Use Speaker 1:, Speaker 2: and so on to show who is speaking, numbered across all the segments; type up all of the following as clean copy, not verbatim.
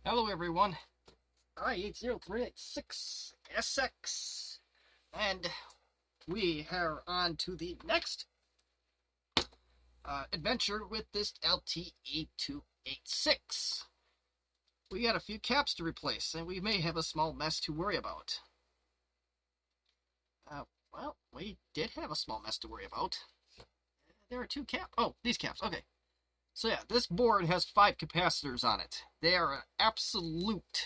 Speaker 1: Hello everyone, I-80386SX, and we are on to the next adventure with this LTE 286. We got a few caps to replace, and we may have a small mess to worry about. Well, we did have a small mess to worry about. There are two caps. Oh, these caps, okay. So yeah, this board has 5 capacitors on it. They are an absolute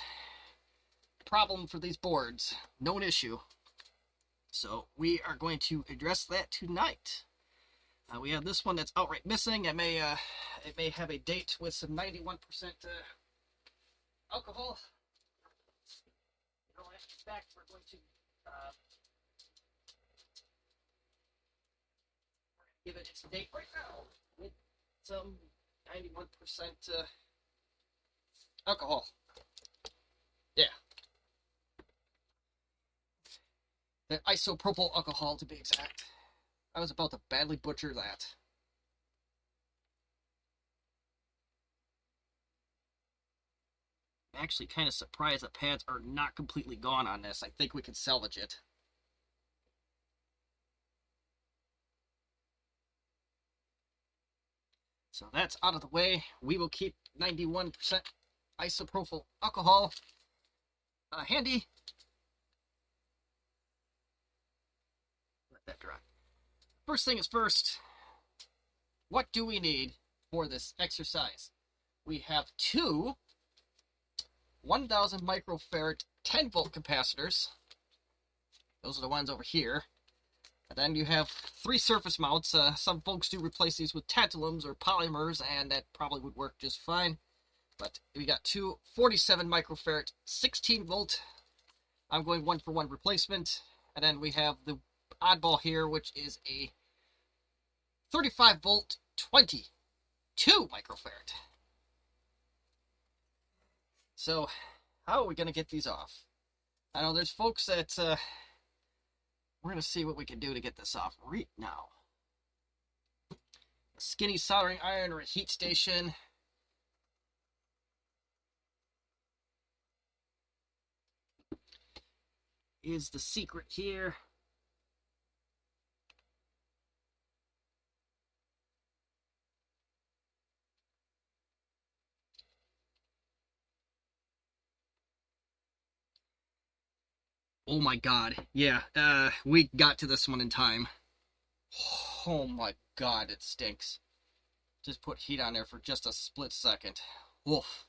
Speaker 1: problem for these boards. Known issue. So we are going to address that tonight. We have this one that's outright missing. It may have a date with some 91% alcohol. In fact, we're going to give it its date right now with some 91% alcohol. Yeah. The isopropyl alcohol, to be exact. I was about to badly butcher that. I'm actually kind of surprised that pads are not completely gone on this. I think we can salvage it. So that's out of the way. We will keep 91% isopropyl alcohol handy. Let that dry. First thing is first, what do we need for this exercise? We have two 1000 microfarad 10 volt capacitors. Those are the ones over here. And then you have 3 surface mounts. Some folks do replace these with tantalums or polymers, and that probably would work just fine. But we got two 47 microfarad 16 volt. I'm going 1-for-1 replacement. And then we have the oddball here, which is a 35 volt 22 microfarad. So how are we going to get these off? I know there's folks that we're going to see what we can do to get this off right now. A skinny soldering iron or a heat station. Is the secret here. Oh my god. Yeah, we got to this one in time. Oh my god, it stinks. Just put heat on there for just a split second. Woof.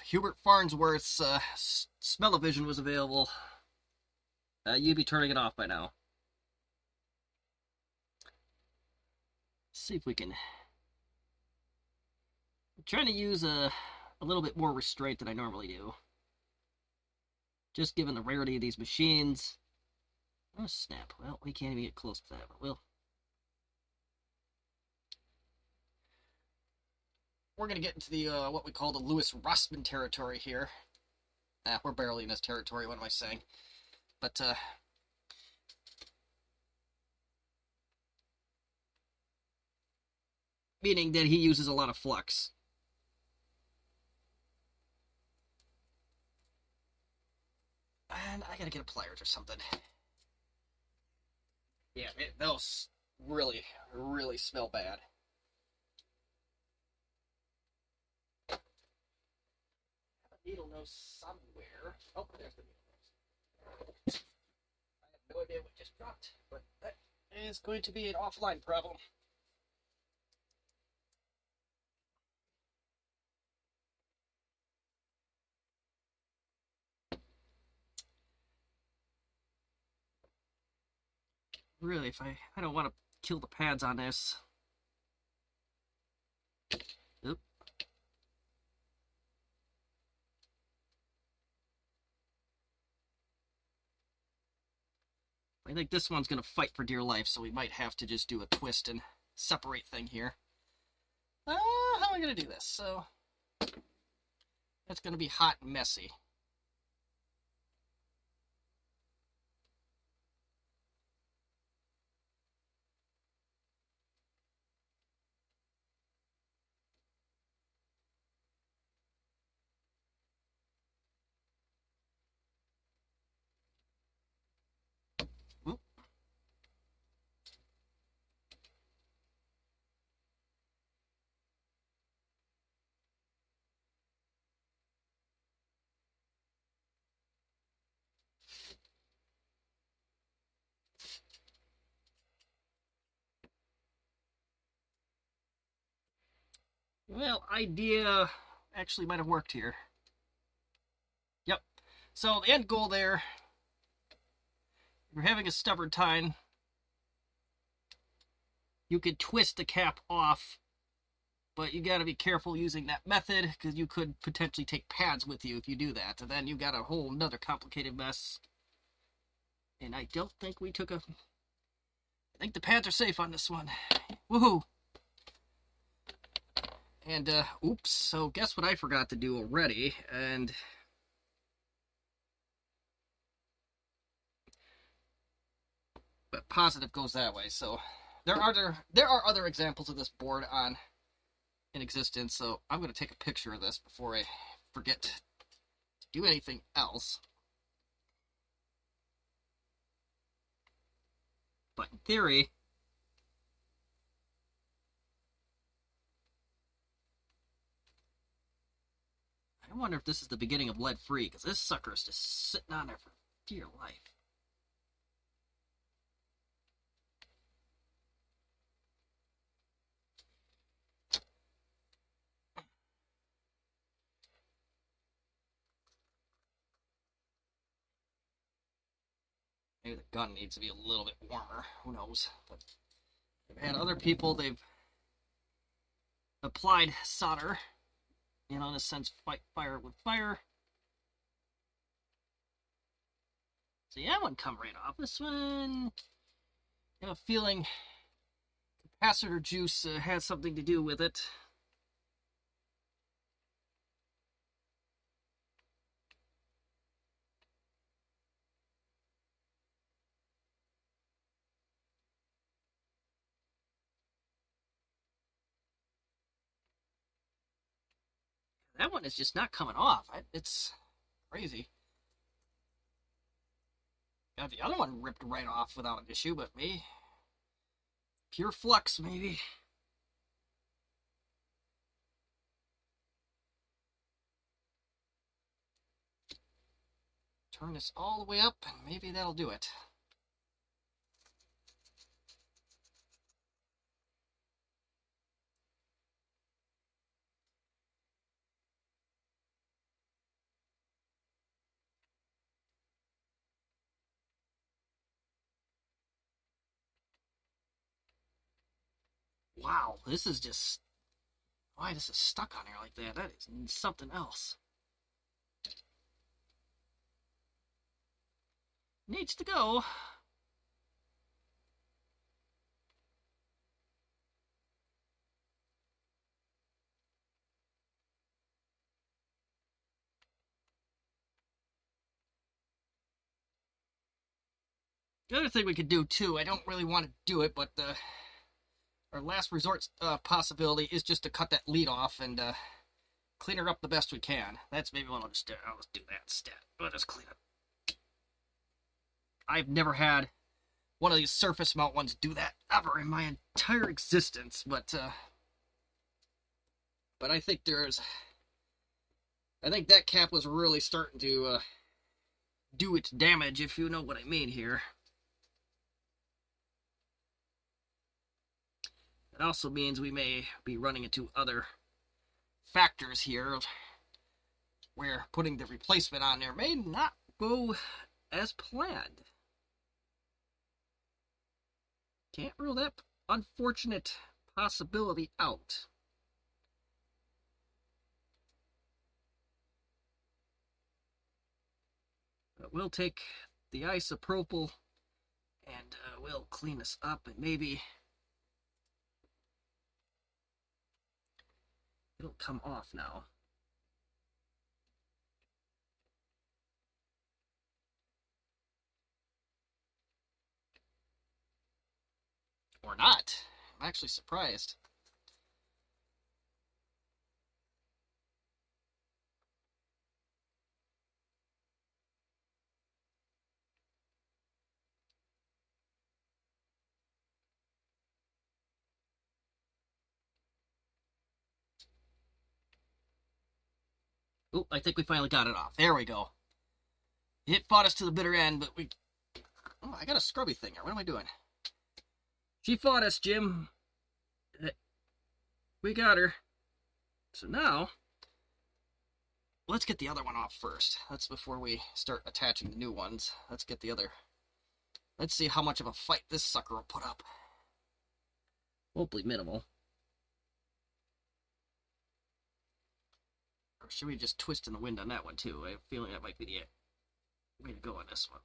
Speaker 1: Hubert Farnsworth's smell-o-vision was available. You'd be turning it off by now. Let's see if we can. I'm trying to use a little bit more restraint than I normally do. Just given the rarity of these machines. Oh, snap. Well, we can't even get close to that, but we'll. We're going to get into the what we call the Lewis Rossman territory here. We're barely in this territory, what am I saying? But, meaning that he uses a lot of flux. And I gotta get a pliers or something. Yeah, those really, really smell bad. A needle nose somewhere. Oh, there's the needle nose. I have no idea what just dropped, but that is going to be an offline problem. Really, if I don't want to kill the pads on this. Oop. I think this one's going to fight for dear life, so we might have to just do a twist and separate thing here. How am I going to do this? So, it's going to be hot and messy. Well, idea actually might have worked here. Yep. So the end goal there, if you're having a stubborn time, you could twist the cap off, but you got to be careful using that method because you could potentially take pads with you if you do that, and then you got a whole another complicated mess. And I don't think we took a... I think the pads are safe on this one. Woohoo! And, oops, so guess what I forgot to do already, and... But positive goes that way, so... There are other examples of this board in existence, so I'm going to take a picture of this before I forget to do anything else. But in theory, I wonder if this is the beginning of lead-free, because this sucker is just sitting on there for dear life. Maybe the gun needs to be a little bit warmer. Who knows? But I've had other people, they've applied solder, in a sense, fight fire with fire. So yeah, that one come right off. This one, I have a feeling capacitor juice has something to do with it. That one is just not coming off. It's crazy. Got the other one ripped right off without an issue, but me, pure flux maybe. Turn this all the way up, and maybe that'll do it. Wow, this is just... Why this is stuck on here like that? That is something else. Needs to go. The other thing we could do too, I don't really want to do it, but our last resort possibility is just to cut that lead off and clean her up the best we can. That's maybe what I'll just do. I'll just do that instead. I'll just clean it. I've never had one of these surface mount ones do that ever in my entire existence, but I think I think that cap was really starting to do its damage, if you know what I mean here. It also means we may be running into other factors here where putting the replacement on there may not go as planned. Can't rule that unfortunate possibility out. But we'll take the isopropyl and we'll clean this up, and maybe it'll come off now. Or not. I'm actually surprised. Oh, I think we finally got it off. There we go. It fought us to the bitter end, but we... Oh, I got a scrubby thing here. What am I doing? She fought us, Jim. We got her. So now, let's get the other one off first. That's before we start attaching the new ones. Let's get the other. Let's see how much of a fight this sucker will put up. Hopefully minimal. Or should we just twist in the wind on that one too? I have a feeling that might be the way to go on this one.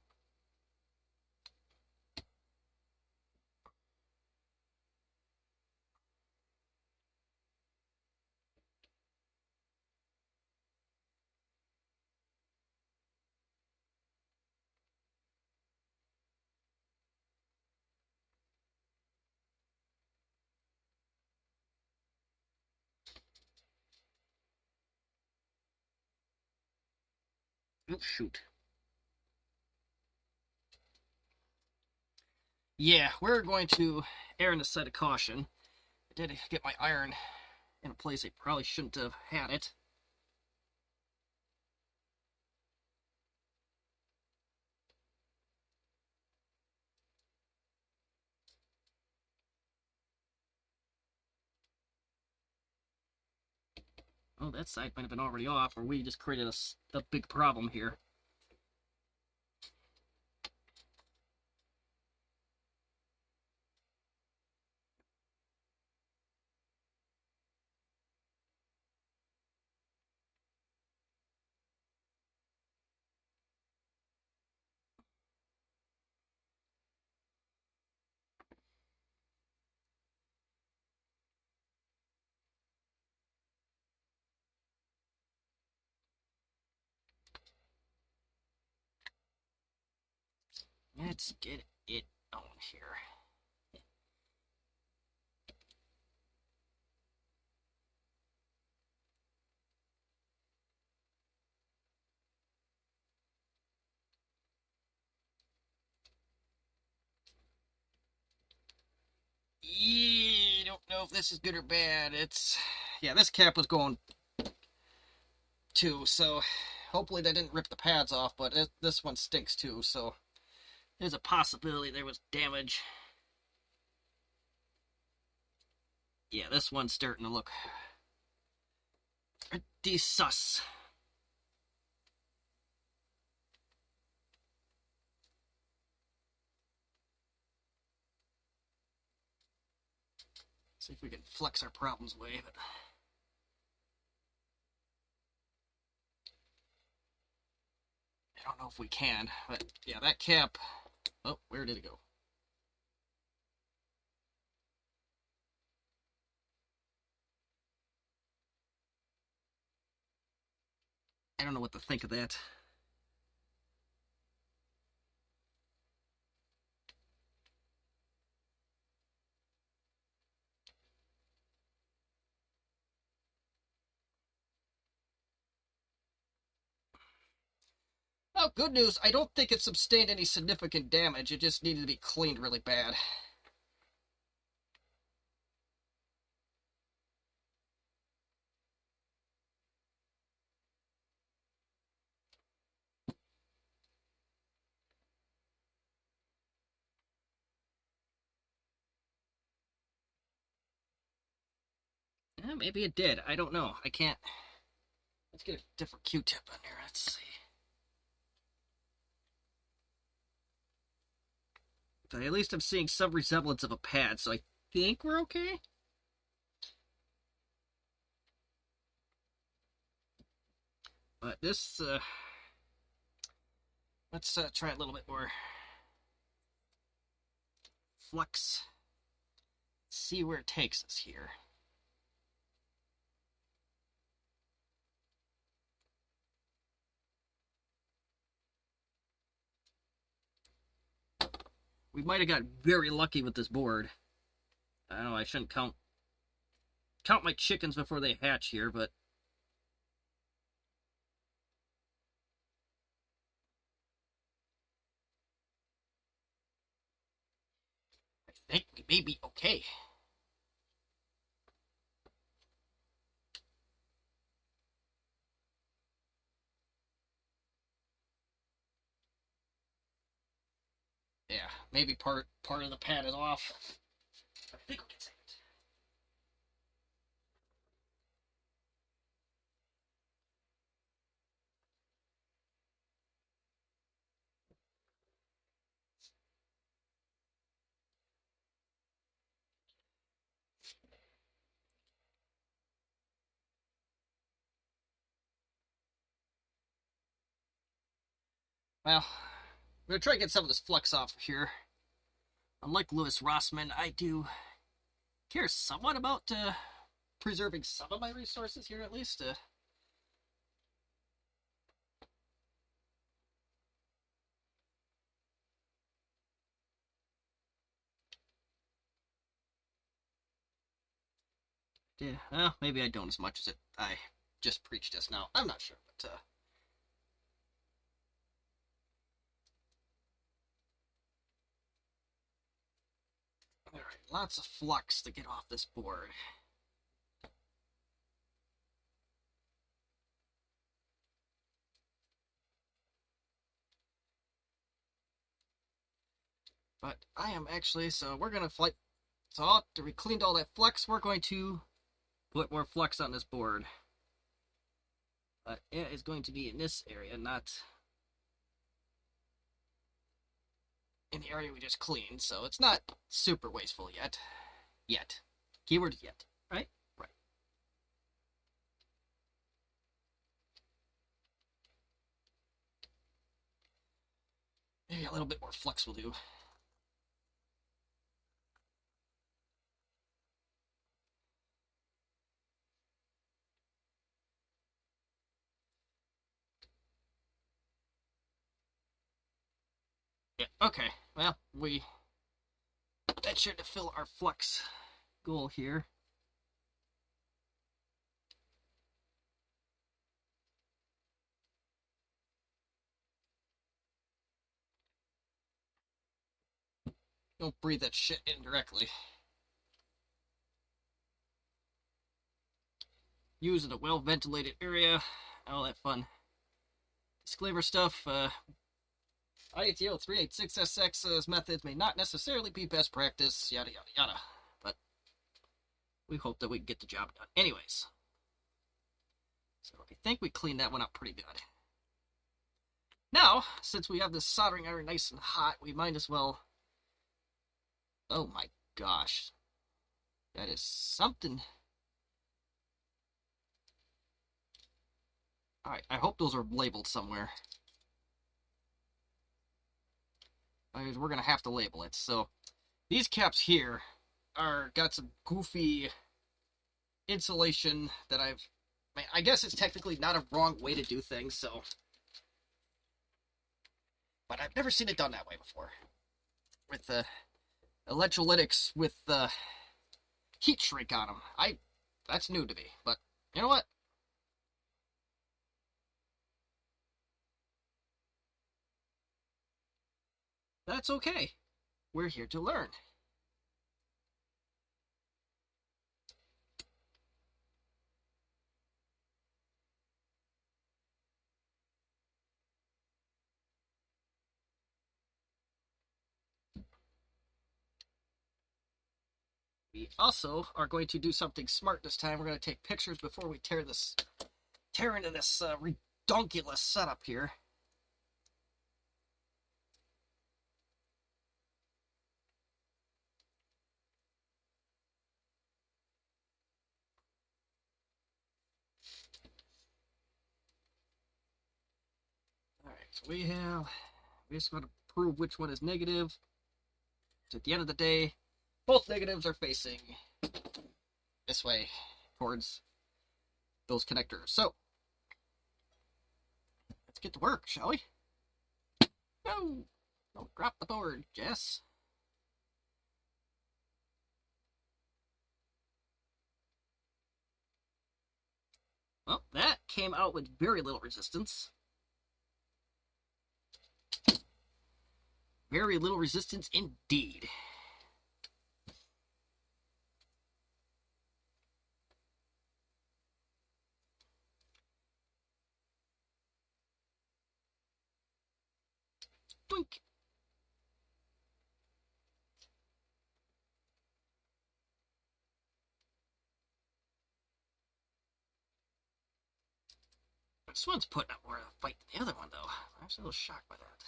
Speaker 1: Oh, shoot. Yeah, we're going to err on the side of caution. I did get my iron in a place I probably shouldn't have had it. Oh, that side might have been already off, or we just created a big problem here. Let's get it on here. Yeah, don't know if this is good or bad. Yeah, this cap was going too, so hopefully that didn't rip the pads off, but this one stinks too, so there's a possibility there was damage. Yeah, this one's starting to look pretty sus. See if we can flex our problems away, but I don't know if we can. But yeah, that cap. Oh, where did it go? I don't know what to think of that. Oh, good news. I don't think it sustained any significant damage. It just needed to be cleaned really bad. Maybe it did. I don't know. I can't. Let's get a different Q-tip on here. Let's see. But at least I'm seeing some resemblance of a pad, so I think we're okay. But this, let's try a little bit more flex. See where it takes us here. We might have got very lucky with this board. I don't know, I shouldn't count my chickens before they hatch here, but I think we may be okay. Yeah, maybe part of the pad is off. I think we can save it. Well, I'm going to try to get some of this flux off here. Unlike Louis Rossman, I do care somewhat about preserving some of my resources here, at least. Yeah, well, maybe I don't as much as I just preached just now. I'm not sure, but alright, lots of flux to get off this board. But I am actually, so we're going to flight, so after we cleaned all that flux, we're going to put more flux on this board. But it is going to be in this area, not in the area we just cleaned, so it's not super wasteful yet. Yet. Keyword yet, right? Right. Maybe a little bit more flux will do. Yeah, okay. Well, that should fill our flux goal here. Don't breathe that shit in directly. Use in a well-ventilated area. All that fun disclaimer stuff. IATO 386SX's methods may not necessarily be best practice, yada yada yada. But we hope that we can get the job done. Anyways. So I think we cleaned that one up pretty good. Now, since we have this soldering iron nice and hot, we might as well... Oh my gosh. That is something... Alright, I hope those are labeled somewhere. We're going to have to label it. So, these caps here got some goofy insulation that I guess it's technically not a wrong way to do things, so... But I've never seen it done that way before. With electrolytics with heat shrink on them. That's new to me, but you know what? That's okay. We're here to learn. We also are going to do something smart this time. We're going to take pictures before we tear into this redonkulous setup here. Alright, so we just got to prove which one is negative. So at the end of the day, both negatives are facing this way towards those connectors. So, let's get to work, shall we? No! Don't drop the board, Jess. Well, that came out with very little resistance. Very little resistance indeed. Boink. This one's putting up more of a fight than the other one, though. I'm a little shocked by that.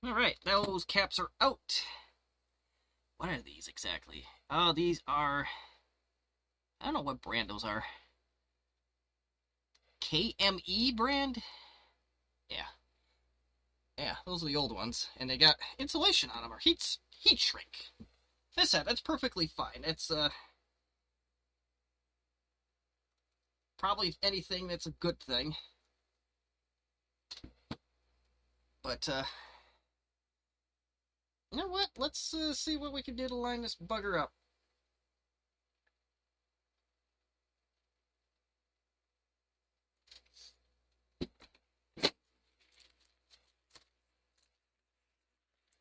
Speaker 1: Alright, those caps are out. What are these exactly? Oh, these are... I don't know what brand those are. KME brand? Yeah. Yeah, those are the old ones. And they got insulation on them, or heat shrink. That's perfectly fine. It's, probably anything that's a good thing. But, you know what? Let's see what we can do to line this bugger up.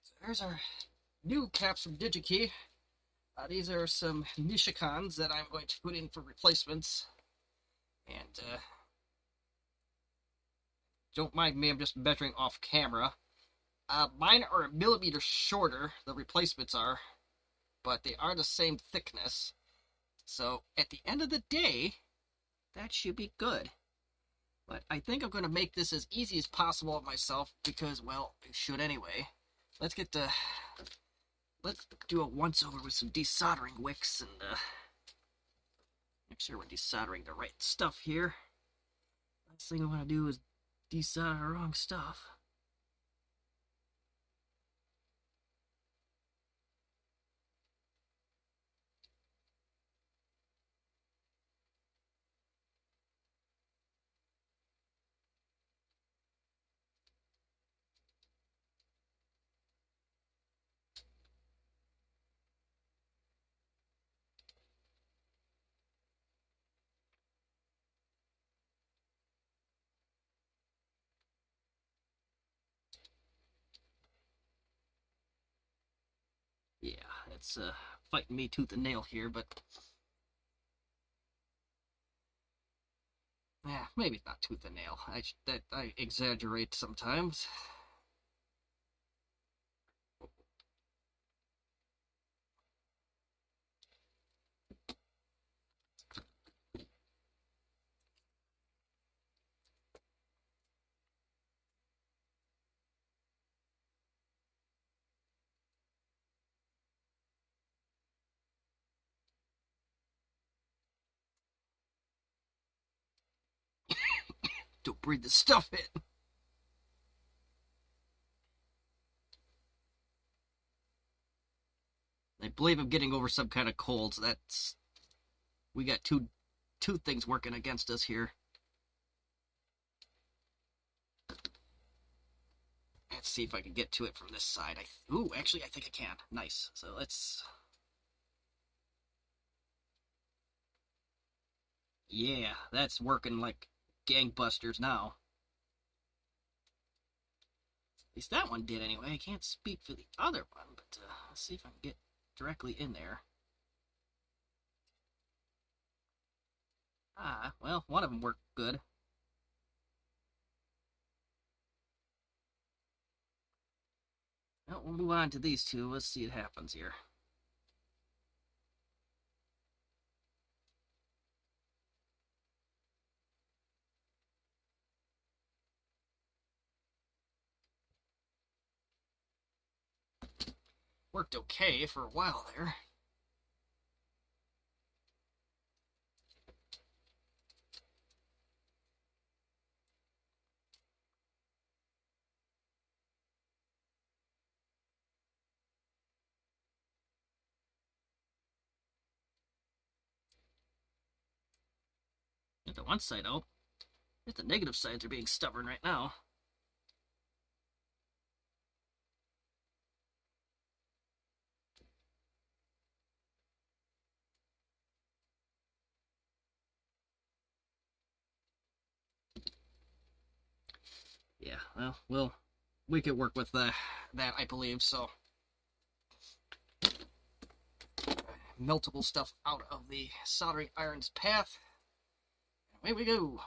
Speaker 1: So there's our new caps from DigiKey. These are some Nishikans that I'm going to put in for replacements. And, don't mind me, I'm just measuring off camera. Mine are a millimeter shorter, the replacements are, but they are the same thickness. So, at the end of the day, that should be good. But I think I'm going to make this as easy as possible on myself, because, well, it should anyway. Let's do a once-over with some desoldering wicks, and, make sure we're desoldering the right stuff here. Last thing I want to do is desolder the wrong stuff. Yeah, it's fighting me tooth and nail here, but yeah, maybe not tooth and nail. I exaggerate sometimes. Don't breathe the stuff in. I believe I'm getting over some kind of cold, so that's... We got two things working against us here. Let's see if I can get to it from this side. Ooh, actually, I think I can. Nice. So let's... Yeah, that's working like gangbusters now. At least that one did anyway. I can't speak for the other one, but let's see if I can get directly in there. Ah, well, one of them worked good. Well, we'll move on to these two. Let's see what happens here. Worked okay for a while there. Get the one side out. The negative sides are being stubborn right now. Yeah, well, we could work with that, I believe, so. Meltable stuff out of the soldering iron's path. Away we go.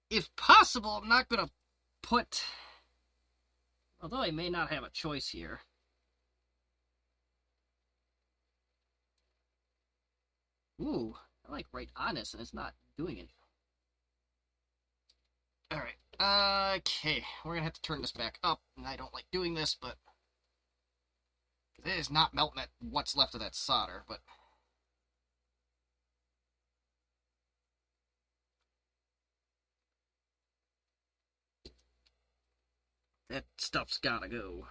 Speaker 1: If possible, I'm not going to put... Although I may not have a choice here. Ooh, I like right on this, and it's not doing anything. Alright, okay, we're gonna have to turn this back up, and I don't like doing this, but it is not melting at what's left of that solder, but that stuff's gotta go.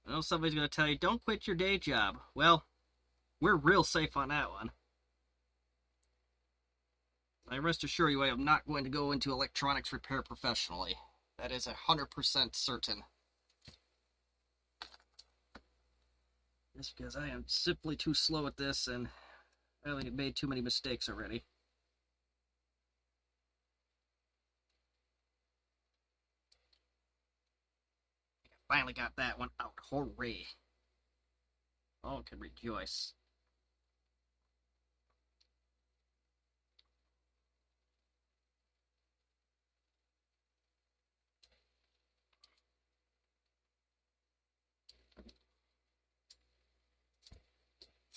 Speaker 1: Well, somebody's gonna tell you, don't quit your day job. Well, we're real safe on that one. I rest assure you I am not going to go into electronics repair professionally. That is 100% certain. Just because I am simply too slow at this, and I have made too many mistakes already. I finally got that one out. Hooray. All can rejoice.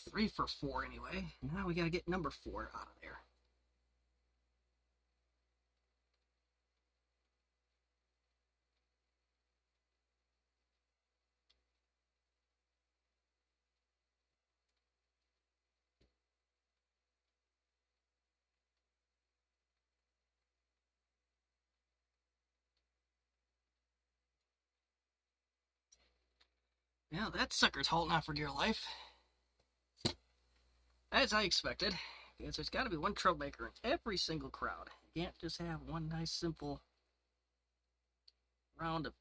Speaker 1: Three for four anyway. Now we gotta get number 4 out of there. Yeah, that sucker's holding out for dear life. As I expected, because there's got to be one troublemaker in every single crowd. You can't just have one nice simple round of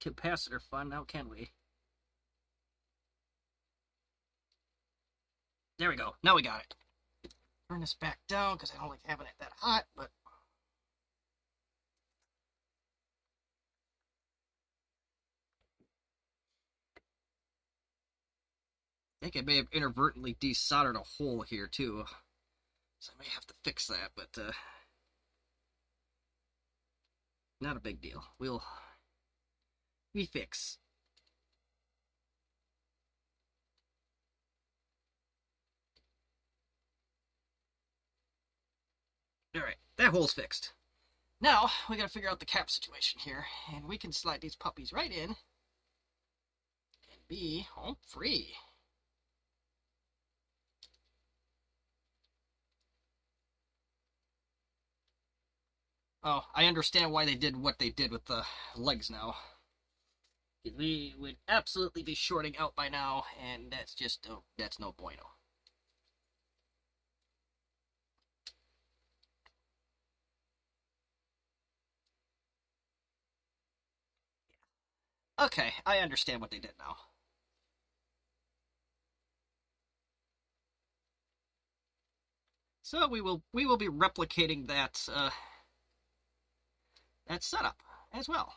Speaker 1: capacitor fun, now can we? There we go. Now we got it. Turn this back down because I don't like having it that hot, but I think I may have inadvertently desoldered a hole here too. So I may have to fix that, but not a big deal. We fix. Alright, that hole's fixed. Now, we gotta figure out the cap situation here, and we can slide these puppies right in and be home free. Oh, I understand why they did what they did with the legs now. We would absolutely be shorting out by now, and that's just, that's no bueno. Okay, I understand what they did now. So we will be replicating that that setup as well.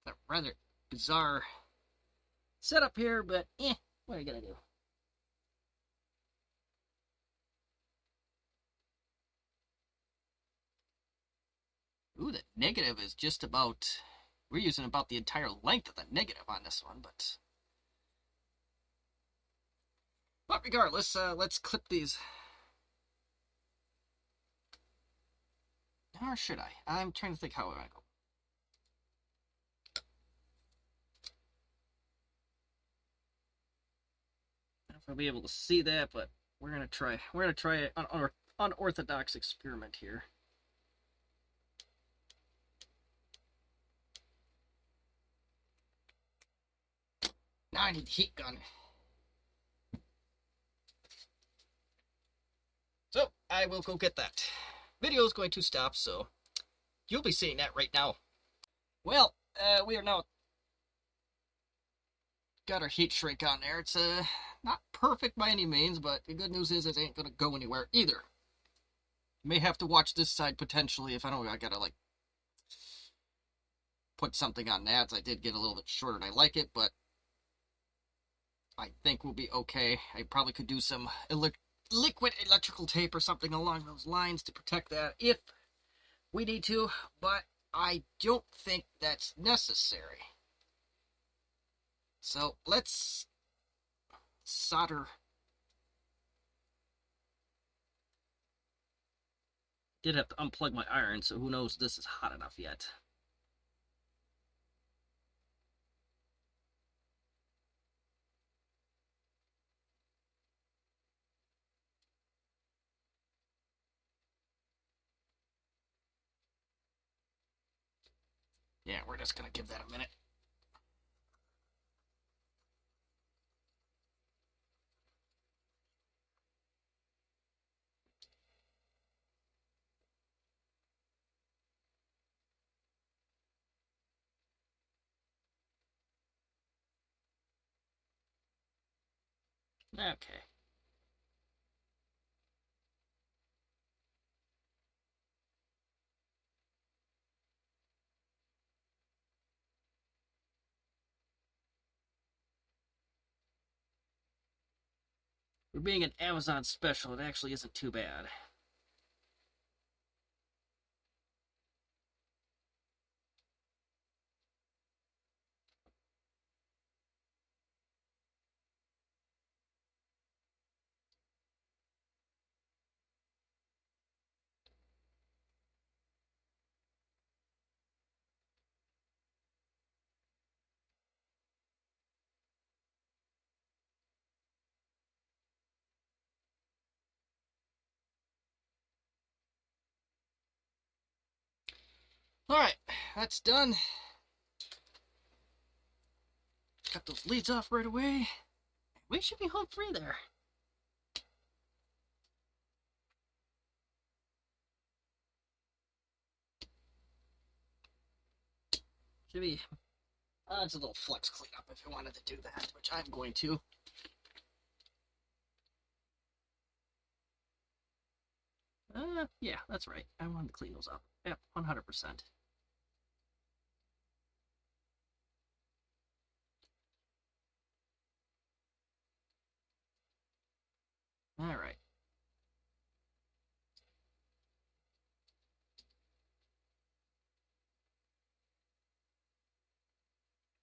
Speaker 1: A rather bizarre setup here, but what are you gonna do? Ooh, the negative is just about, we're using about the entire length of the negative on this one, but regardless, let's clip these. Or should I? I'm trying to think how I want to go. I don't know if I'll be able to see that, but we're gonna try. We're gonna try an unorthodox experiment here. Now I need the heat gun. So I will go get that. Video is going to stop, so you'll be seeing that right now. Well, we are now got our heat shrink on there. It's Not perfect by any means, but the good news is it ain't gonna go anywhere either. May have to watch this side potentially if I don't. I gotta like put something on that. I did get a little bit shorter and I like it, but I think we'll be okay. I probably could do some liquid electrical tape or something along those lines to protect that if we need to, but I don't think that's necessary. So let's solder. Did have to unplug my iron, so who knows if this is hot enough yet. Yeah, we're just gonna give that a minute. Okay. For being an Amazon special, it actually isn't too bad. Alright, that's done. Got those leads off right away. We should be home free there. Should be. It's a little flex cleanup if you wanted to do that, which I'm going to. Yeah, that's right. I wanted to clean those up. Yep, 100%. Alright.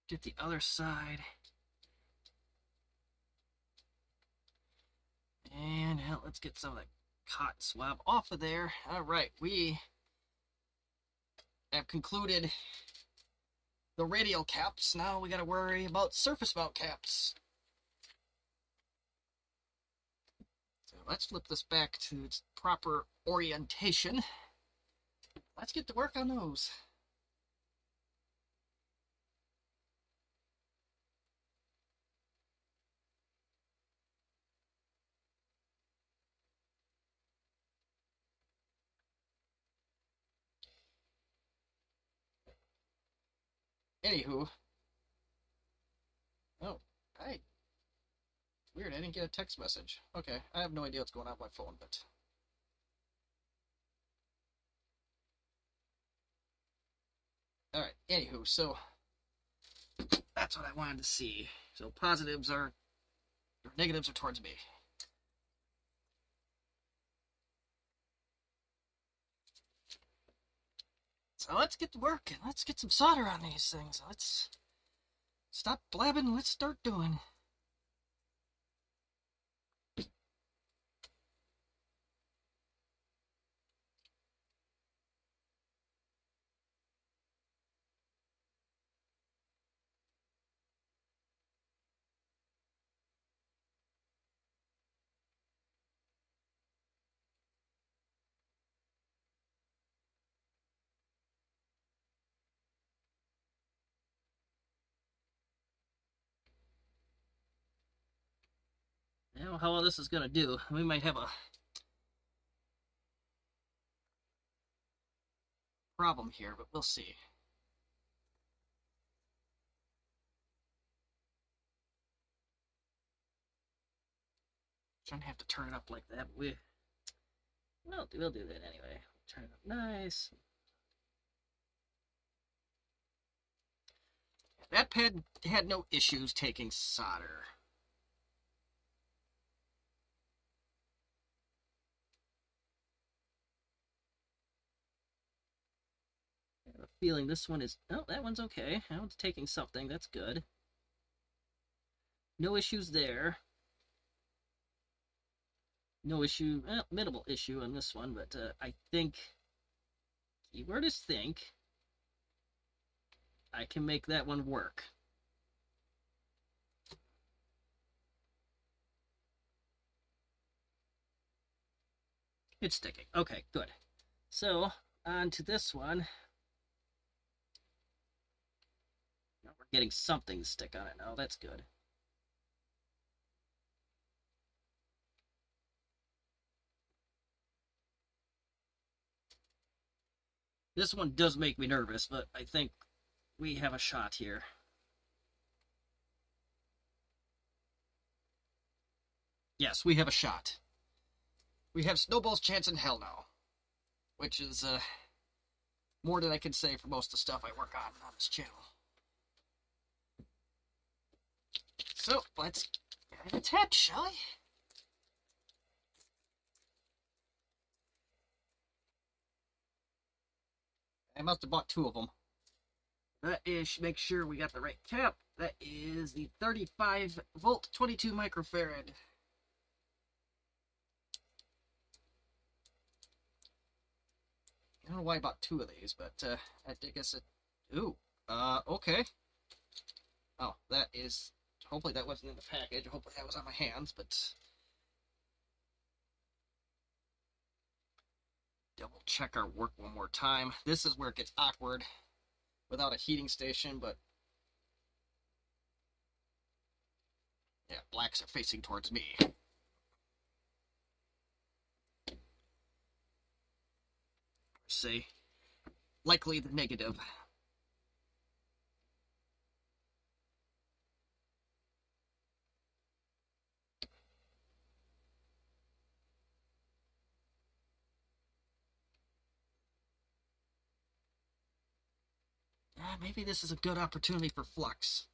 Speaker 1: Get the other side. And let's get some of that cotton swab off of there. Alright, we have concluded the radial caps. Now we gotta worry about surface mount caps. So let's flip this back to its proper orientation. Let's get to work on those. Anywho. Oh, hey. Weird, I didn't get a text message. Okay, I have no idea what's going on with my phone, but... Alright, anywho, so... That's what I wanted to see. So positives are... or negatives are towards me. So let's get to work and let's get some solder on these things. Let's stop blabbing and let's start doing. You know how well this is going to do. We might have a problem here, but we'll see. Shouldn't have to turn it up like that, but we'll do that anyway. Turn it up nice. That pad had no issues taking solder. I have a feeling this one is... Oh, that one's okay. That one's taking something. That's good. No issues there. No issue, well, minimal issue on this one, but I think, keyword is think, I can make that one work. It's sticking. Okay, good. So, on to this one. Now we're getting something to stick on it now. That's good. This one does make me nervous, but I think we have a shot here. Yes, we have a shot. We have snowball's chance in hell now. Which is more than I can say for most of the stuff I work on this channel. So, let's get it attached, shall we? I must have bought 2 of them. That is, make sure we got the right cap. That is the 35 volt, 22 microfarad. I don't know why I bought 2 of these, but I guess it... Ooh, okay. Oh, that is... Hopefully that wasn't in the package. Hopefully that was on my hands, but... Double check our work one more time. This is where it gets awkward without a heating station, but... Yeah, blacks are facing towards me. Say, likely the negative. Maybe this is a good opportunity for flux.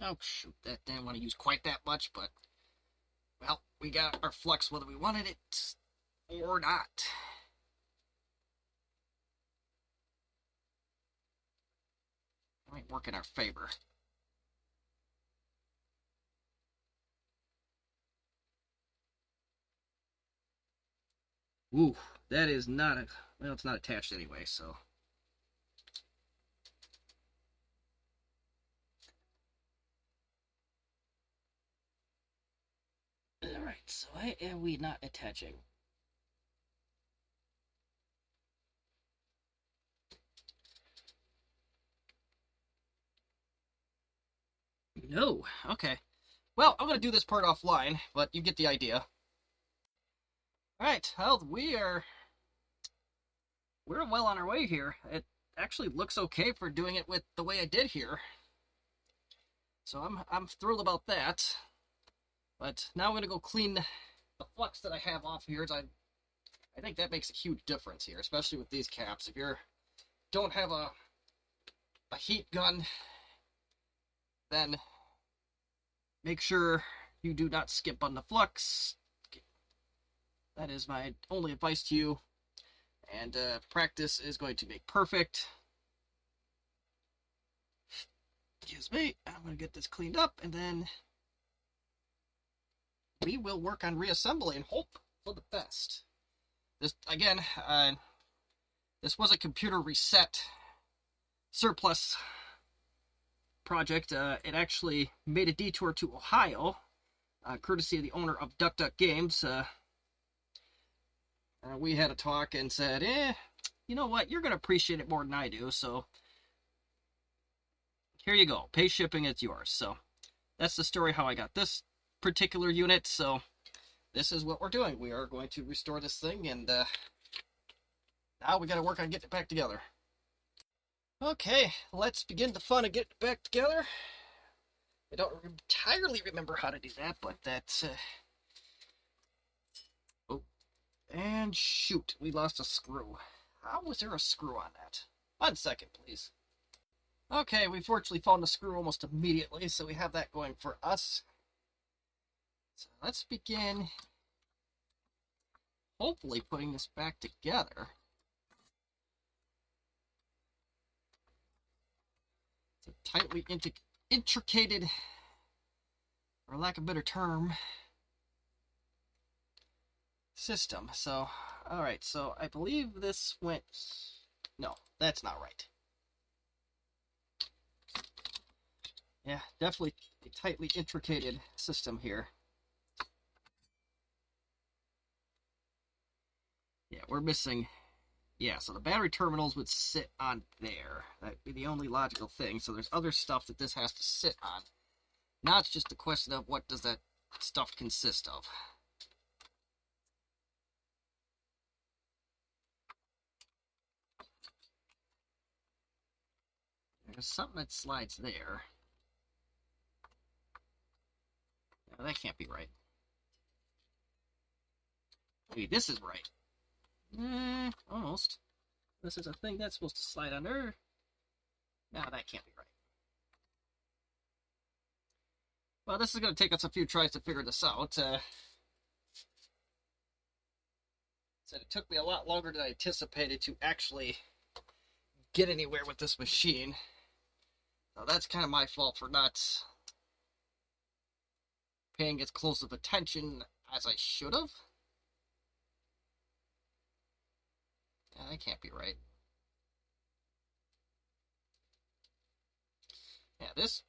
Speaker 1: Oh, shoot, that didn't want to use quite that much, but... Well, we got our flux whether we wanted it or not. It might work in our favor. Ooh, that is not a... Well, it's not attached anyway, so... Alright, so why are we not attaching? No, okay. Well, I'm going to do this part offline, but you get the idea. Alright, well, we're well on our way here. It actually looks okay for doing it with the way I did here. So I'm thrilled about that. But now I'm going to go clean the flux that I have off here. I think that makes a huge difference here, especially with these caps. If you don't have a heat gun, then make sure you do not skip on the flux. That is my only advice to you. And practice is going to make perfect. Excuse me. I'm going to get this cleaned up, and then we will work on reassembly and hope for the best. This, again, this was a computer reset surplus project. It actually made a detour to Ohio, courtesy of the owner of Duck Duck Games. We had a talk and said, you know what, you're going to appreciate it more than I do, so here you go. Pay shipping, it's yours. So that's the story how I got this particular unit, so this is what we're doing. We are going to restore this thing, and now we got to work on getting it back together. Okay, let's begin the fun of getting it back together. I don't entirely remember how to do that, but that's... Oh, and shoot, we lost a screw. How was there a screw on that? 1 second, please. Okay, we fortunately found the screw almost immediately, so we have that going for us. So let's begin, hopefully, putting this back together. It's a tightly intricated, for lack of a better term, system. So, alright, so I believe this went... No, that's not right. Yeah, definitely a tightly intricated system here. Yeah, we're missing... Yeah, so the battery terminals would sit on there. That'd be the only logical thing. So there's other stuff that this has to sit on. Now it's just a question of what does that stuff consist of. There's something that slides there. No, that can't be right. Maybe this is right. Almost. This is a thing that's supposed to slide under. No, that can't be right. Well, this is going to take us a few tries to figure this out. Said it took me a lot longer than I anticipated to actually get anywhere with this machine. So that's kind of my fault for not paying as close of attention as I should have. Yeah, that can't be right. Yeah, this...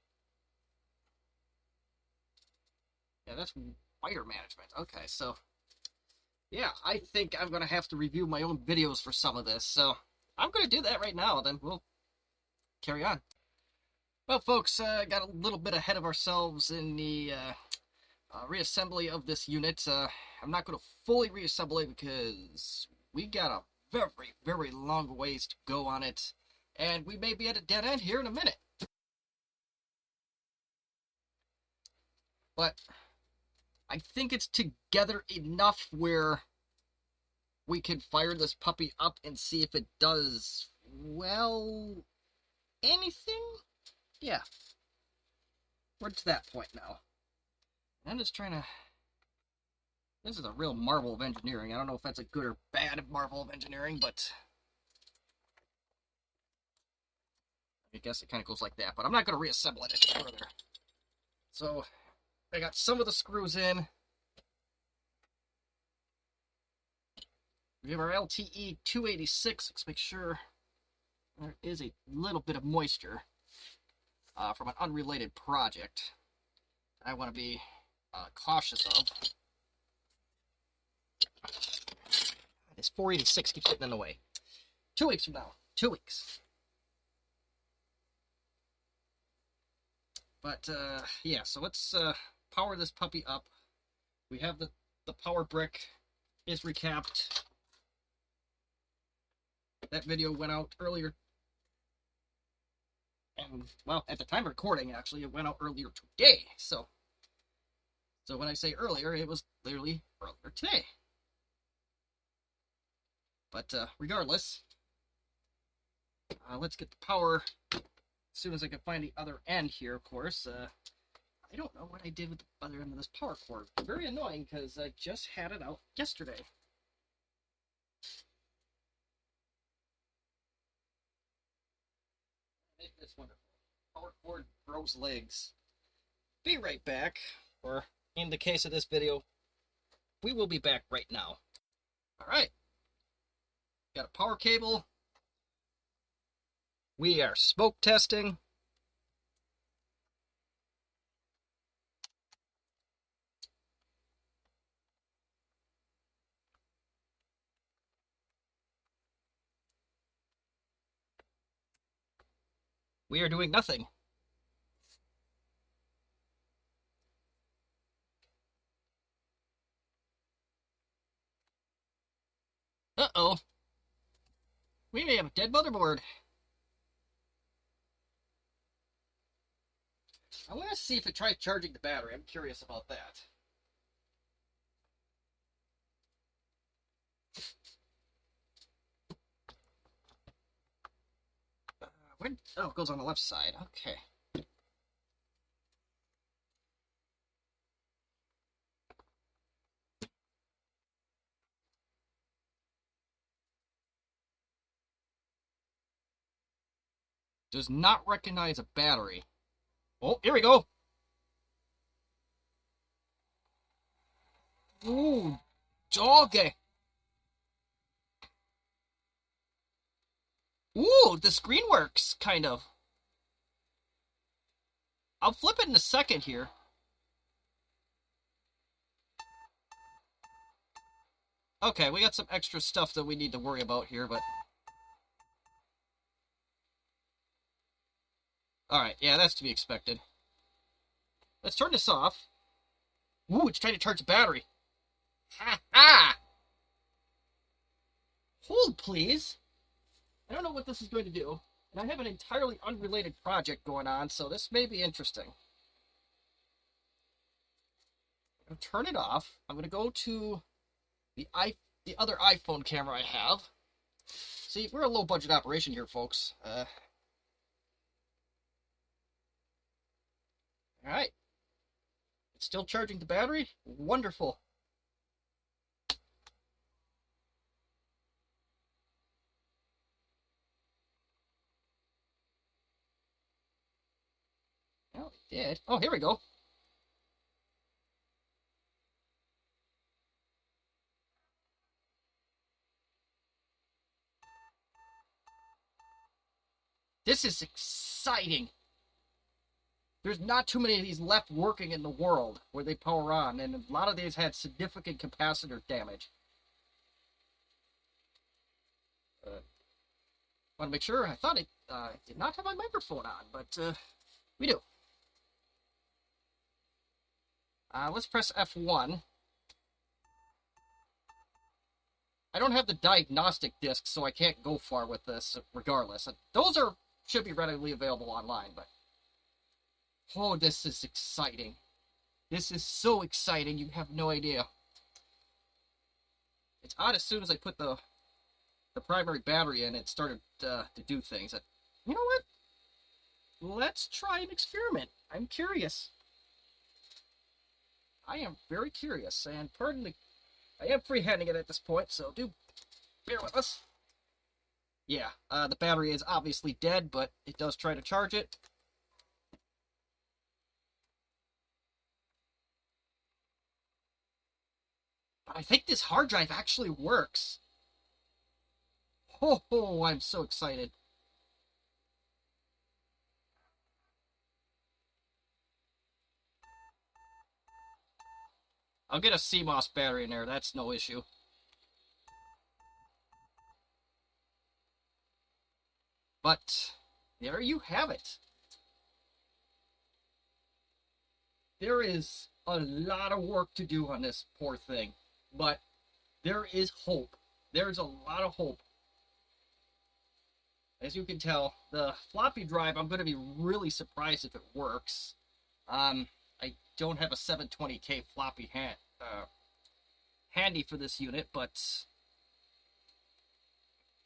Speaker 1: Yeah, that's wire management. Okay, so... Yeah, I think I'm going to have to review my own videos for some of this, so I'm going to do that right now, then we'll carry on. Well, folks, got a little bit ahead of ourselves in the reassembly of this unit. I'm not going to fully reassemble it because we got a very, very long ways to go on it, and we may be at a dead end here in a minute. But I think it's together enough where we can fire this puppy up and see if it does, well, anything? Yeah. We're to that point now. I'm just trying to... This is a real marvel of engineering. I don't know if that's a good or bad marvel of engineering, but... I guess it kind of goes like that. But I'm not going to reassemble it any further. So, I got some of the screws in. We have our LTE 286. Let's make sure there is a little bit of moisture from an unrelated project I want to be cautious of. This 486 keeps getting in the way. 2 weeks from now. 2 weeks. But, yeah, so let's power this puppy up. We have the power brick is recapped. That video went out earlier. And, well, at the time of recording, actually, it went out earlier today. So when I say earlier, it was literally earlier today. But regardless, let's get the power as soon as I can find the other end here, of course. I don't know what I did with the other end of this power cord. Very annoying, because I just had it out yesterday. Make this wonderful. Power cord grows legs. Be right back, or in the case of this video, we will be back right now. Alright. Got a power cable. We are smoke testing. We are doing nothing. Uh-oh. We may have a dead motherboard. I want to see if it tries charging the battery. I'm curious about that. Oh, it goes on the left side. Okay. Does not recognize a battery. Oh, here we go. Ooh, doggy. Ooh, the screen works, kind of. I'll flip it in a second here. Okay, we got some extra stuff that we need to worry about here, but... Alright, yeah, that's to be expected. Let's turn this off. Ooh, it's trying to charge the battery. Ha ha! Hold, please. I don't know what this is going to do, and I have an entirely unrelated project going on, so this may be interesting. I'm going to turn it off. I'm going to go to the other iPhone camera I have. See, we're a low-budget operation here, folks. Alright. It's still charging the battery? Wonderful. Well, it did. Oh, here we go. This is exciting. There's not too many of these left working in the world where they power on, and a lot of these had significant capacitor damage. Want to make sure. I thought it did not have my microphone on, but we do. Let's press F1. I don't have the diagnostic disc, so I can't go far with this regardless. Those should be readily available online, but... Oh, this is exciting. This is so exciting, you have no idea. It's odd, as soon as I put the primary battery in, it started to do things. You know what? Let's try an experiment. I'm curious. I am very curious, and pardon me, I am freehanding it at this point, so do bear with us. Yeah, the battery is obviously dead, but it does try to charge it. But I think this hard drive actually works. Oh, I'm so excited. I'll get a CMOS battery in there, that's no issue. But there you have it. There is a lot of work to do on this poor thing, but there is hope. There's a lot of hope. As you can tell, the floppy drive, I'm going to be really surprised if it works. I don't have a 720K floppy handy for this unit, but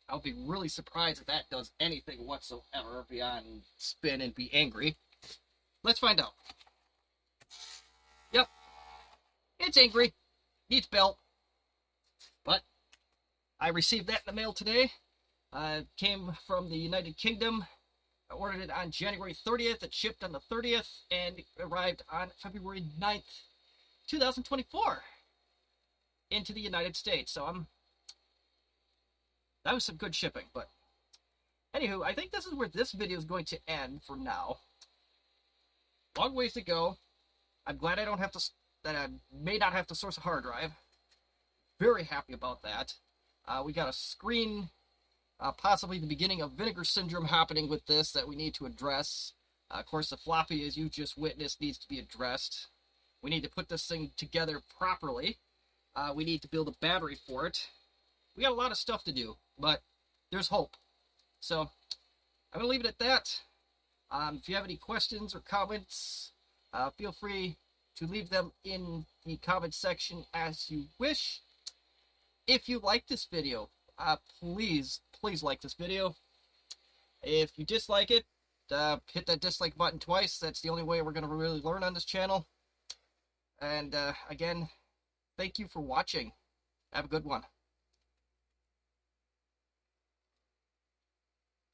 Speaker 1: I'll be really surprised if that does anything whatsoever beyond spin and be angry. Let's find out. Yep, it's angry. Needs belt. But I received that in the mail today. It came from the United Kingdom. I ordered it on January 30th. It shipped on the 30th and arrived on February 9th, 2024 into the United States. So that was some good shipping. But anywho, I think this is where this video is going to end for now. Long ways to go. I'm glad that I may not have to source a hard drive. Very happy about that. We got a screen, possibly the beginning of vinegar syndrome happening with this that we need to address. Of course, the floppy, as you just witnessed, needs to be addressed. We need to put this thing together properly. We need to build a battery for it. We got a lot of stuff to do, but there's hope. So I'm gonna leave it at that. If you have any questions or comments, feel free to leave them in the comment section as you wish. If you like this video, please like this video. If you dislike it, hit that dislike button twice. That's the only way we're going to really learn on this channel. And again, thank you for watching. Have a good one.